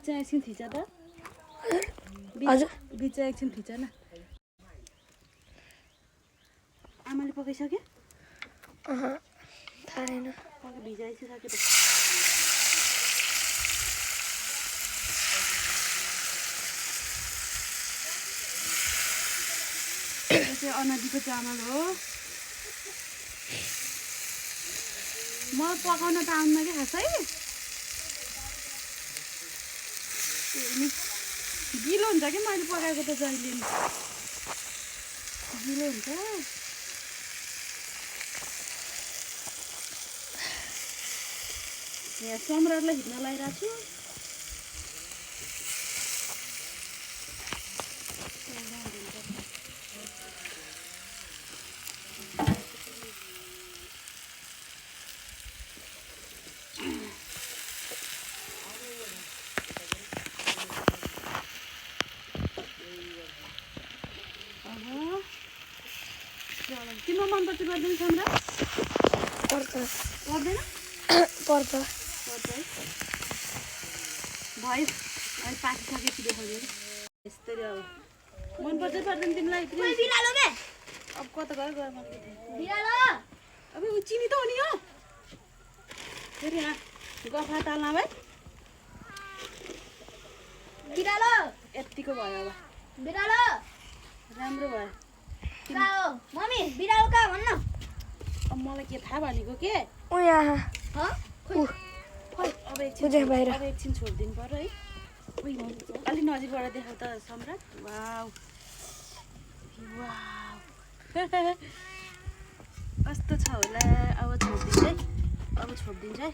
चाहिँ एकछिन थिच त हजुर बिच चाहिँ एकछिन थिच न आमाले पकाइसक्यो थाहा छैन भिजाइसक्यो त यो चाहिँ अनदीको चामल हो म पकाउन त आउन्न कि खासै गिलो हुन्छ कि मैले पकाएको त जहिले गिलो हुन्छ यहाँ सम्राटलाई हिँड्न लगाइरहेको छु तिम्रो मनपर्छ गर्दैन सम्राट पर्छ पर्दैन पर्छ भयो अहिले पाकिसकेपछि देखाउँदै यस्तरी अब मनपर्छ पर्दैन तिमीलाई अब कता गयो अब चिनी त हो नि हो फेरि यहाँ गफा ताल्न भाइ बिरालो यत्तिको भयो अब बिरालो राम्रो भयो कहाँ हो मम्मी बिरालो कहाँ भन्न अब मलाई के थाहा भनेको के ऊ यहाँ अब एकछिन छोडिदिनु पर्यो है अलिक नजिकबाट देखाउ त सम्राट वाउ कस्तो छ होला अब छोडिदिन्छ है